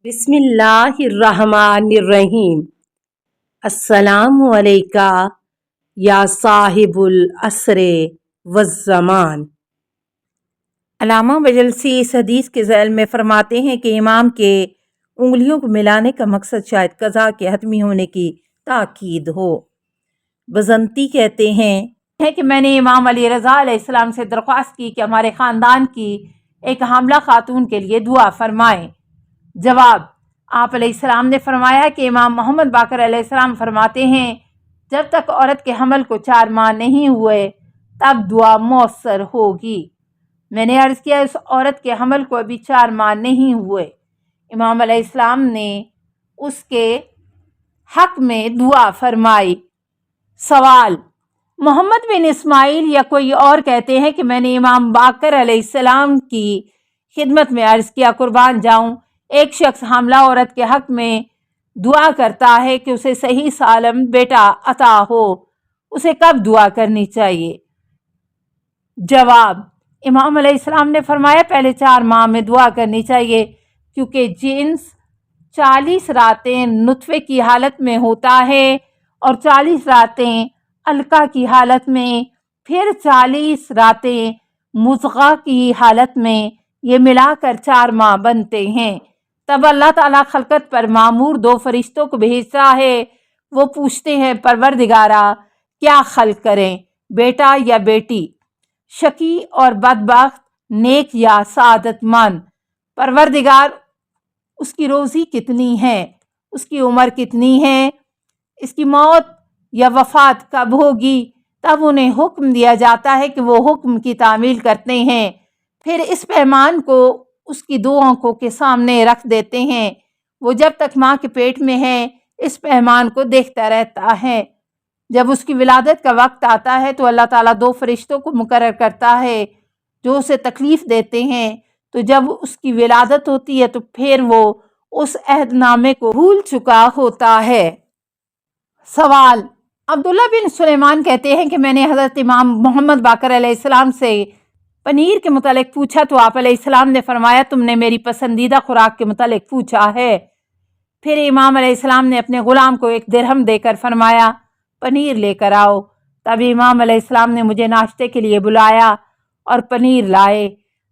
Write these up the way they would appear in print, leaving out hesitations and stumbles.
بسم اللہ الرحمن الرحیم۔ السلام علیکہ یا صاحب العصر والزمان۔ علامہ بجلسی اس حدیث کے ذیل میں فرماتے ہیں کہ امام کے انگلیوں کو ملانے کا مقصد شاید قضا کے حتمی ہونے کی تاکید ہو۔ بزنتی کہتے ہیں کہ میں نے امام علی رضا علیہ السلام سے درخواست کی کہ ہمارے خاندان کی ایک حاملہ خاتون کے لیے دعا فرمائیں۔ جواب: آپ علیہ السلام نے فرمایا کہ امام محمد باقر علیہ السلام فرماتے ہیں جب تک عورت کے حمل کو 4 ماہ نہیں ہوئے تب دعا مؤثر ہوگی۔ میں نے عرض کیا اس عورت کے حمل کو ابھی 4 ماہ نہیں ہوئے۔ امام علیہ السلام نے اس کے حق میں دعا فرمائی۔ سوال: محمد بن اسماعیل یا کوئی اور کہتے ہیں کہ میں نے امام باقر علیہ السلام کی خدمت میں عرض کیا قربان جاؤں ایک شخص حاملہ عورت کے حق میں دعا کرتا ہے کہ اسے صحیح سالم بیٹا عطا ہو، اسے کب دعا کرنی چاہیے؟ جواب: امام علیہ السلام نے فرمایا پہلے 4 ماہ میں دعا کرنی چاہیے، کیونکہ جنس 40 راتیں نطفے کی حالت میں ہوتا ہے اور 40 راتیں علقہ کی حالت میں، پھر 40 راتیں مضغہ کی حالت میں، یہ ملا کر 4 ماہ بنتے ہیں۔ تب اللہ تعالیٰ خلقت پر معمور 2 فرشتوں کو بھیجتا ہے۔ وہ پوچھتے ہیں پروردگارا کیا خلق کریں، بیٹا یا بیٹی، شقی اور بدبخت، نیک یا سعادت مند؟ پروردگار اس کی روزی کتنی ہے، اس کی عمر کتنی ہے، اس کی موت یا وفات کب ہوگی؟ تب انہیں حکم دیا جاتا ہے کہ وہ حکم کی تعمیل کرتے ہیں، پھر اس پیمان کو اس کی 2 آنکھوں کے سامنے رکھ دیتے ہیں۔ وہ جب تک ماں کے پیٹ میں ہے اس پیمان کو دیکھتا رہتا ہے۔ جب اس کی ولادت کا وقت آتا ہے تو اللہ تعالیٰ 2 فرشتوں کو مقرر کرتا ہے جو اسے تکلیف دیتے ہیں، تو جب اس کی ولادت ہوتی ہے تو پھر وہ اس عہد نامے کو بھول چکا ہوتا ہے۔ سوال: عبداللہ بن سلیمان کہتے ہیں کہ میں نے حضرت امام محمد باقر علیہ السلام سے پنیر کے متعلق پوچھا تو آپ علیہ السلام نے فرمایا تم نے میری پسندیدہ خوراک کے متعلق پوچھا ہے۔ پھر امام علیہ السلام نے اپنے غلام کو 1 درہم دے کر فرمایا پنیر لے کر آؤ۔ تب امام علیہ السلام نے مجھے ناشتے کے لیے بلایا اور پنیر لائے۔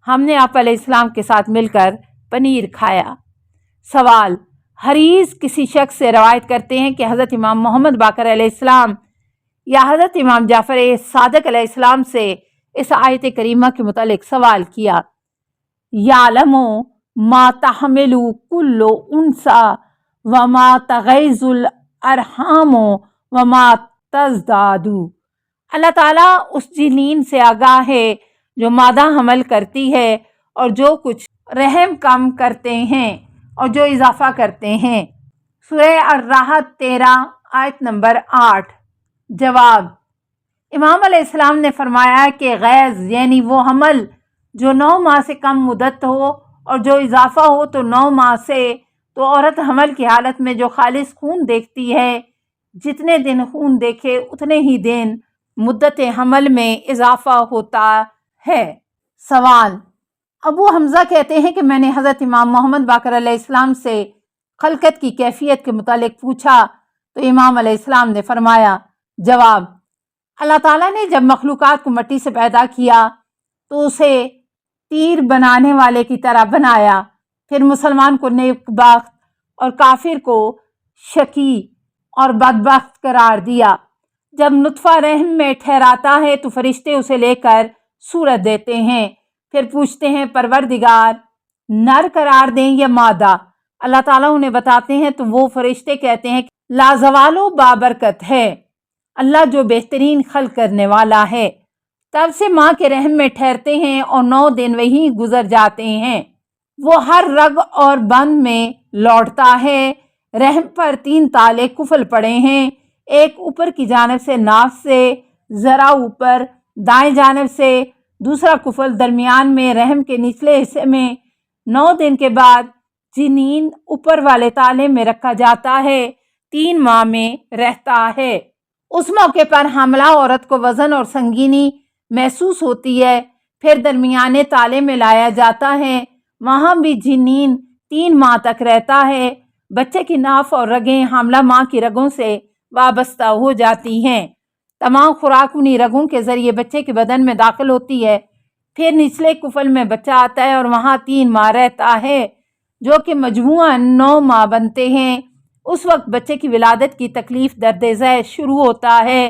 ہم نے آپ علیہ السلام کے ساتھ مل کر پنیر کھایا۔ سوال: حریث کسی شخص سے روایت کرتے ہیں کہ حضرت امام محمد باقر علیہ السلام یا حضرت امام جعفر صادق علیہ السلام سے اس آیت کریمہ کے متعلق سوال کیا: یعلم ما تحمل کل انثی وما تغیض الارحام وما تزداد۔ اللہ تعالیٰ اس جنین سے آگاہ ہے جو مادہ حمل کرتی ہے اور جو کچھ رحم کم کرتے ہیں اور جو اضافہ کرتے ہیں۔ سورہ الرعد 13 آیت نمبر 8۔ جواب: امام علیہ السلام نے فرمایا کہ غیض یعنی وہ حمل جو 9 ماہ سے کم مدت ہو اور جو اضافہ ہو تو 9 ماہ سے، تو عورت حمل کی حالت میں جو خالص خون دیکھتی ہے جتنے دن خون دیکھے اتنے ہی دن مدت حمل میں اضافہ ہوتا ہے۔ سوال: ابو حمزہ کہتے ہیں کہ میں نے حضرت امام محمد باقر علیہ السلام سے خلقت کی کیفیت کے متعلق پوچھا تو امام علیہ السلام نے فرمایا۔ جواب: اللہ تعالیٰ نے جب مخلوقات کو مٹی سے پیدا کیا تو اسے تیر بنانے والے کی طرح بنایا، پھر مسلمان کو نیک بخت اور کافر کو شقی اور بدبخت قرار دیا۔ جب نطفہ رحم میں ٹھہراتا ہے تو فرشتے اسے لے کر صورت دیتے ہیں، پھر پوچھتے ہیں پروردگار نر قرار دیں یا مادہ؟ اللہ تعالیٰ انہیں بتاتے ہیں تو وہ فرشتے کہتے ہیں کہ لازوال و بابرکت ہے اللہ جو بہترین خلق کرنے والا ہے۔ تب سے ماں کے رحم میں ٹھہرتے ہیں اور 9 دن وہیں گزر جاتے ہیں۔ وہ ہر رگ اور بند میں لوٹتا ہے۔ رحم پر 3 تالے قفل پڑے ہیں، ایک اوپر کی جانب سے ناف سے ذرا اوپر دائیں جانب سے، دوسرا قفل درمیان میں رحم کے نچلے حصے میں۔ 9 دن کے بعد جنین اوپر والے تالے میں رکھا جاتا ہے، 3 ماہ میں رہتا ہے۔ اس موقع پر حاملہ عورت کو وزن اور سنگینی محسوس ہوتی ہے، پھر درمیانے تالے میں لایا جاتا ہے، وہاں بھی جنین 3 ماہ تک رہتا ہے۔ بچے کی ناف اور رگیں حاملہ ماں کی رگوں سے وابستہ ہو جاتی ہیں۔ تمام خوراک انہی رگوں کے ذریعے بچے کے بدن میں داخل ہوتی ہے۔ پھر نچلے کفل میں بچہ آتا ہے اور وہاں 3 ماہ رہتا ہے، جو کہ مجموعاً 9 ماہ بنتے ہیں۔ اس وقت بچے کی ولادت کی تکلیف درد ذیل شروع ہوتا ہے۔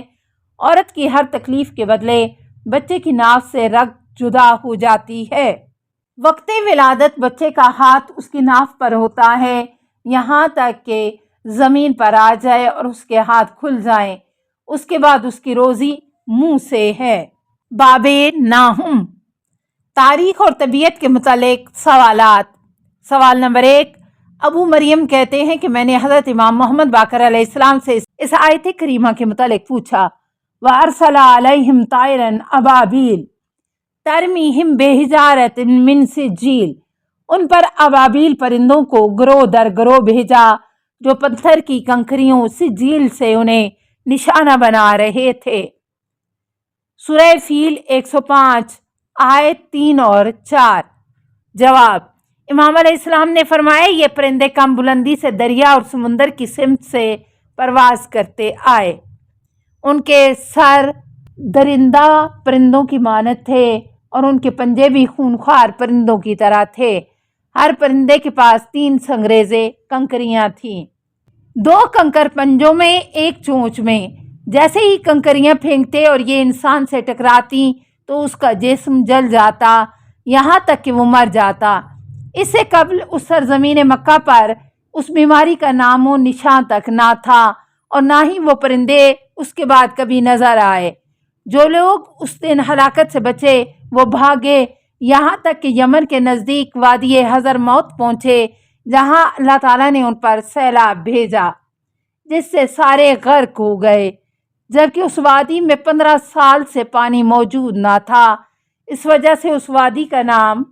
عورت کی ہر تکلیف کے بدلے بچے کی ناف سے رگ جدا ہو جاتی ہے۔ وقت ولادت بچے کا ہاتھ اس کی ناف پر ہوتا ہے یہاں تک کہ زمین پر آ جائے اور اس کے ہاتھ کھل جائیں۔ اس کے بعد اس کی روزی منہ سے ہے۔ باب ناہم، تاریخ اور طبیعت کے متعلق سوالات۔ سوال نمبر 1، ابو مریم کہتے ہیں کہ میں نے حضرت امام محمد باقر علیہ السلام سے اس آیت کریمہ کے متعلق پوچھا، وَأَرْسَلَ عَلَيْهِمْ طَائِرًا أَبَابِيلَ تَرْمِيهِمْ بِحِجَارَةٍ مِّن سِجِّيلٍ، ان پر ابابیل پرندوں کو گروہ در گروہ بھیجا جو پتھر کی کنکریوں سجیل سے انہیں نشانہ بنا رہے تھے۔ سورہ فیل 105 آیت 3 اور 4۔ جواب، امام علیہ السلام نے فرمایا یہ پرندے کم بلندی سے دریا اور سمندر کی سمت سے پرواز کرتے آئے۔ ان کے سر درندہ پرندوں کی مانند تھے اور ان کے پنجے بھی خونخوار پرندوں کی طرح تھے۔ ہر پرندے کے پاس 3 سنگریزے کنکریاں تھیں، 2 کنکر پنجوں میں، 1 چونچ میں۔ جیسے ہی کنکریاں پھینکتے اور یہ انسان سے ٹکراتی تو اس کا جسم جل جاتا یہاں تک کہ وہ مر جاتا۔ اس سے قبل اس سرزمین مکہ پر اس بیماری کا نام و نشان تک نہ تھا اور نہ ہی وہ پرندے اس کے بعد کبھی نظر آئے۔ جو لوگ اس دن ہلاکت سے بچے وہ بھاگے یہاں تک کہ یمن کے نزدیک وادی حضرموت پہنچے، جہاں اللہ تعالیٰ نے ان پر سیلاب بھیجا جس سے سارے غرق ہو گئے، جبکہ اس وادی میں 15 سال سے پانی موجود نہ تھا۔ اس وجہ سے اس وادی کا نام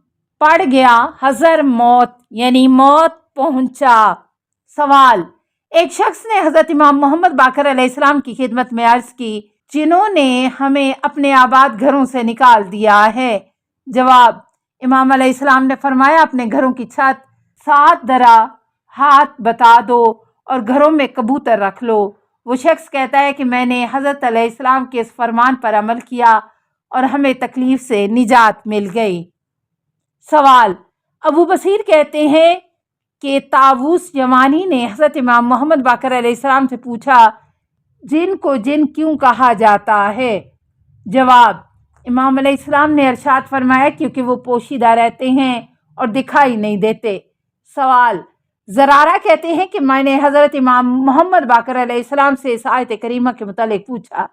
پڑ گیا حضرموت، یعنی موت پہنچا۔ سوال، ایک شخص نے حضرت امام محمد باقر علیہ السلام کی خدمت میں عرض کی، جنہوں نے ہمیں اپنے آباد گھروں سے نکال دیا ہے۔ جواب، امام علیہ السلام نے فرمایا اپنے گھروں کی چھت 7 درہ ہاتھ بتا دو اور گھروں میں کبوتر رکھ لو۔ وہ شخص کہتا ہے کہ میں نے حضرت علیہ السلام کے اس فرمان پر عمل کیا اور ہمیں تکلیف سے نجات مل گئی۔ سوال، ابو بصیر کہتے ہیں کہ طاووس یمانی نے حضرت امام محمد باقر علیہ السلام سے پوچھا، جن کو جن کیوں کہا جاتا ہے؟ جواب، امام علیہ السلام نے ارشاد فرمایا کیونکہ وہ پوشیدہ رہتے ہیں اور دکھائی نہیں دیتے۔ سوال، زرارہ کہتے ہیں کہ میں نے حضرت امام محمد باقر علیہ السلام سے اس آیت کریمہ کے متعلق پوچھا،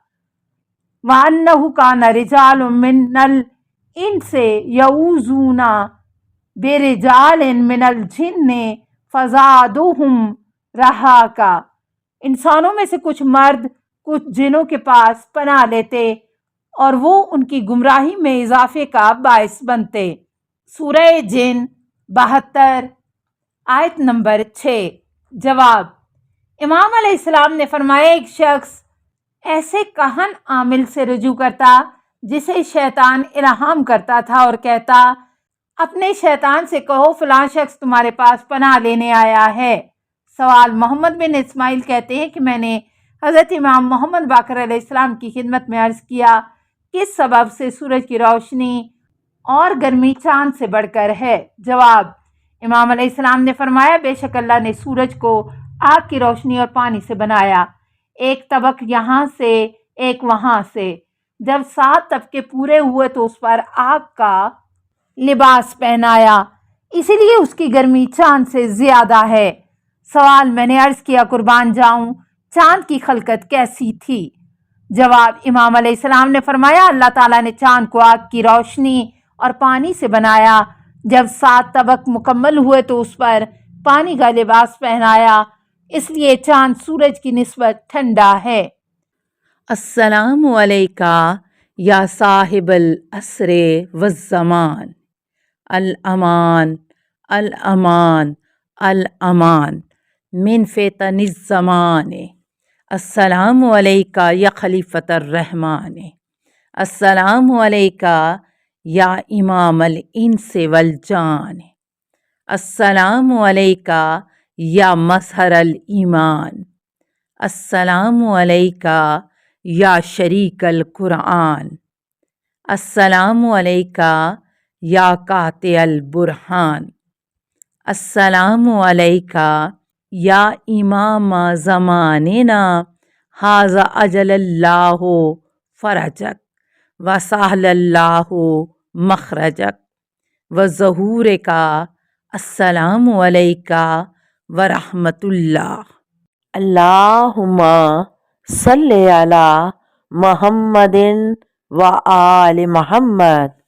وَأَنَّهُ كَانَ رِجَالٌ مِّنَ الْإِنسِ يَعُوذُونَ بِرِجَالٍ مِّنَ الْجِنِّ فَزَادُوهُمْ رَهَاقًا، انسانوں میں سے کچھ مرد کچھ جنوں کے پاس پناہ لیتے اور وہ ان کی گمراہی میں اضافے کا باعث بنتے۔ سورہ جن 72 آیت نمبر 6۔ جواب، امام علیہ السلام نے فرمایا ایک شخص ایسے کہن عامل سے رجوع کرتا جسے شیطان الہام کرتا تھا اور کہتا، اپنے شیطان سے کہو فلاں شخص تمہارے پاس پناہ لینے آیا ہے۔ سوال، محمد بن اسماعیل کہتے ہیں کہ میں نے حضرت امام محمد باقر علیہ السلام کی خدمت میں عرض کیا، کس سبب سے سورج کی روشنی اور گرمی چاند سے بڑھ کر ہے؟ جواب، امام علیہ السلام نے فرمایا بے شک اللہ نے سورج کو آگ کی روشنی اور پانی سے بنایا، ایک طبق یہاں سے ایک وہاں سے۔ جب 7 طبقے پورے ہوئے تو اس پر آگ کا لباس پہنایا، اسی لیے اس کی گرمی چاند سے زیادہ ہے۔ سوال، میں نے عرض کیا قربان جاؤں چاند کی خلقت کیسی تھی؟ جواب، امام علیہ السلام نے فرمایا اللہ تعالیٰ نے چاند کو آگ کی روشنی اور پانی سے بنایا، جب 7 طبق مکمل ہوئے تو اس پر پانی کا لباس پہنایا، اس لیے چاند سورج کی نسبت ٹھنڈا ہے۔ السلام علیکہ یا صاحب العصر والزمان، الامان الامان الامان من فتن الزمان، السلام علیکہ یا خلیفۃ الرحمن، السلام علیکہ یا امام الانس والجان، السلام علیکہ یا مظہر الایمان، السلام علیکہ یا شریک القرآن، السلام علیکہ یا قاطع البرہان، السلام علیکہ یا امام زماننا ھذا اجل اللہ فرجک وسہل اللہ مخرجک وظہور کا، السلام علیکہ ورحمۃ اللہ۔ اللہم صلی علی محمد و آل محمد۔